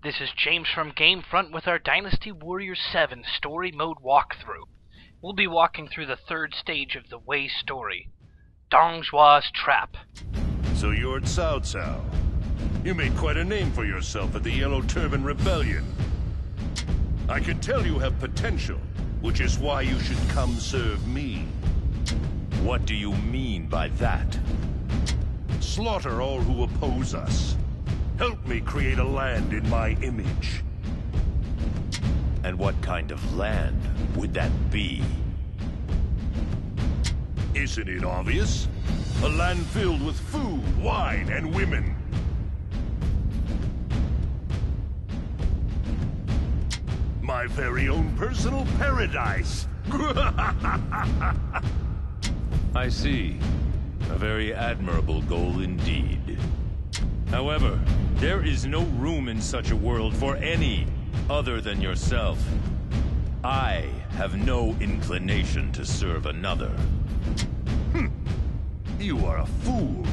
This is James from GameFront with our Dynasty Warriors 7 Story Mode walkthrough. We'll be walking through the third stage of the Wei story, Dong Zhuo's Trap. So you're Cao Cao. You made quite a name for yourself at the Yellow Turban Rebellion. I can tell you have potential, which is why you should come serve me. What do you mean by that? Slaughter all who oppose us. Help me create a land in my image. And what kind of land would that be? Isn't it obvious? A land filled with food, wine, and women. My very own personal paradise. I see. A very admirable goal indeed. However, there is no room in such a world for any other than yourself. I have no inclination to serve another. You are a fool.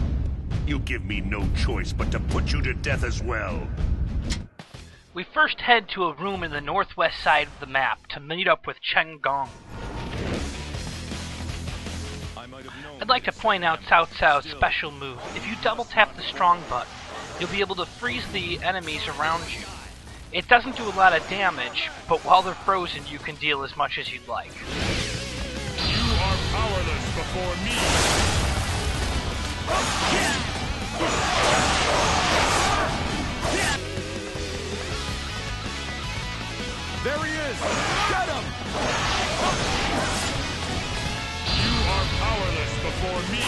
You give me no choice but to put you to death as well. We first head to a room in the northwest side of the map to meet up with Chen Gong. I'd like to point out Cao Cao's special move. If you double tap the strong button, you'll be able to freeze the enemies around you. It doesn't do a lot of damage, but while they're frozen you can deal as much as you'd like. You are powerless before me. There he is! Get him! You are powerless before me.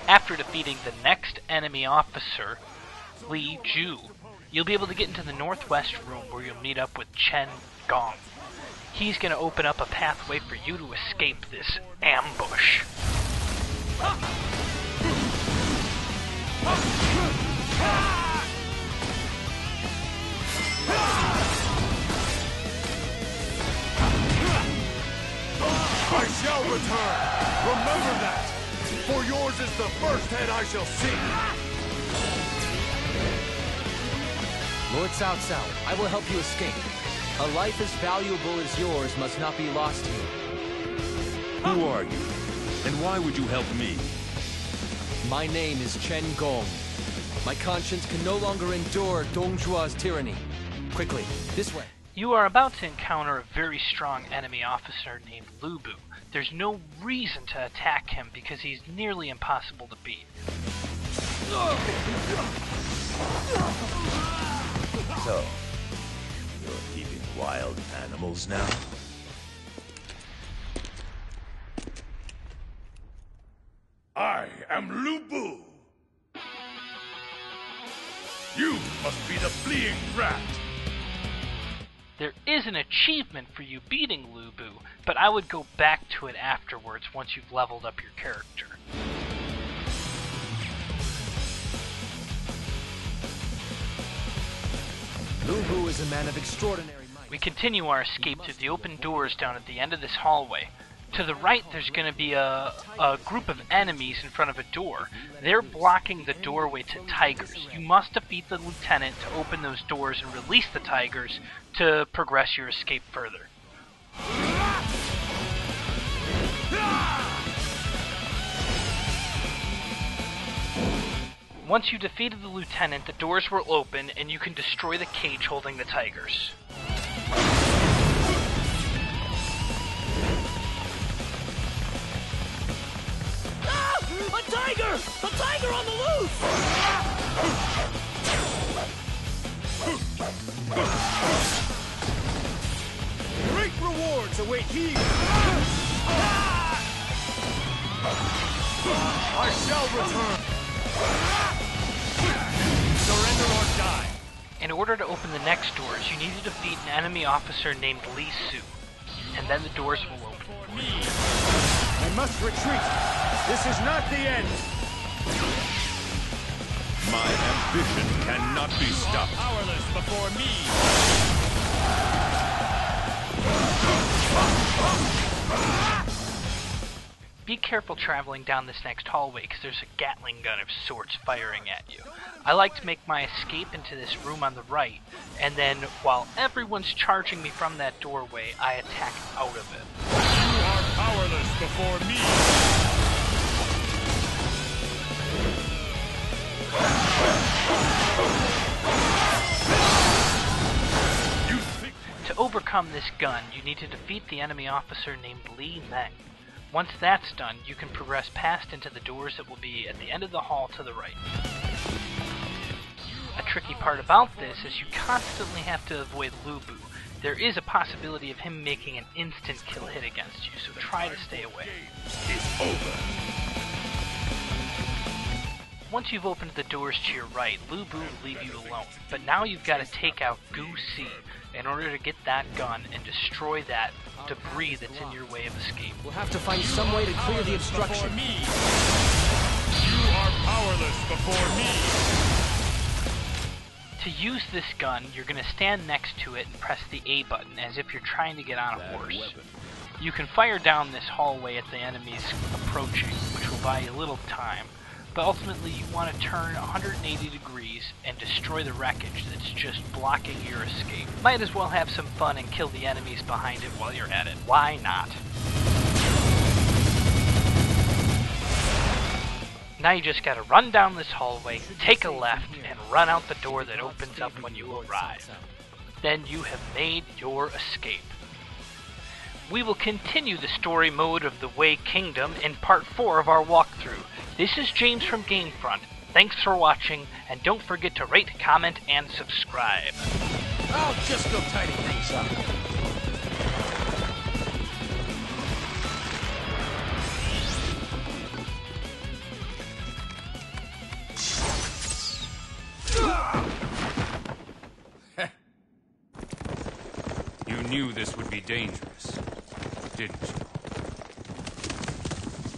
After defeating the next enemy officer, Li Jue, you'll be able to get into the northwest room where you'll meet up with Chen Gong. He's going to open up a pathway for you to escape this ambush. I shall return! Remember that! For yours is the first head I shall see! Lord Cao Cao, I will help you escape. A life as valuable as yours must not be lost here. Who are you? And why would you help me? My name is Chen Gong. My conscience can no longer endure Dong Zhuo's tyranny. Quickly, this way. You are about to encounter a very strong enemy officer named Lu Bu. There's no reason to attack him because he's nearly impossible to beat. So, you're keeping wild animals now? I am Lu Bu. You must be the fleeing rat. There is an achievement for you beating Lu Bu, but I would go back to it afterwards once you've leveled up your character. Lu Bu is a man of extraordinary might. We continue our escape through the open doors down at the end of this hallway. To the right, there's going to be a group of enemies in front of a door. They're blocking the doorway to tigers. You must defeat the lieutenant to open those doors and release the tigers to progress your escape further. Once you defeated the lieutenant, the doors will open and you can destroy the cage holding the tigers. A tiger! A tiger on the loose! Great rewards await he! I shall return! Surrender or die! In order to open the next doors, you need to defeat an enemy officer named Li Jue, and then the doors will open. I must retreat! This is not the end! My ambition cannot be stopped. Powerless before me. Be careful traveling down this next hallway, because there's a Gatling gun of sorts firing at you. I like to make my escape into this room on the right, and then while everyone's charging me from that doorway, I attack out of it. You are powerless before me! To overcome this gun, you need to defeat the enemy officer named Li Meng. Once that's done, you can progress past into the doors that will be at the end of the hall to the right. A tricky part about this is you constantly have to avoid Lu Bu. There is a possibility of him making an instant kill hit against you, so try to stay away. It's over. Once you've opened the doors to your right, Lu Bu will leave you alone, but now you've got to take out Gu Si in order to get that gun and destroy that debris that's in your way of escape. We'll have to find some way to clear the obstruction. You are powerless before me! To use this gun, you're going to stand next to it and press the A button as if you're trying to get on a horse. You can fire down this hallway at the enemies approaching, which will buy you a little time, but ultimately you want to turn 180 degrees and destroy the wreckage that's just blocking your escape. Might as well have some fun and kill the enemies behind it while you're at it. Why not? Now you just gotta run down this hallway, take a left, and run out the door that opens up when you arrive. Then you have made your escape. We will continue the story mode of the Wei Kingdom in part 4 of our walkthrough. This is James from GameFront. Thanks for watching, and don't forget to rate, comment, and subscribe. I'll just go tidy things up. You knew this would be dangerous, didn't you?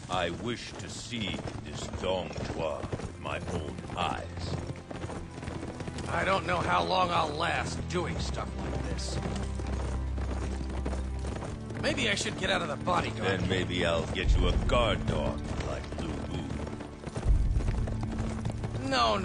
I wish to see this Dong Zhuo with my own eyes. I don't know how long I'll last doing stuff like this. Maybe I should get out of the bodyguard. Then maybe I'll get you a guard dog like Lu Bu. No.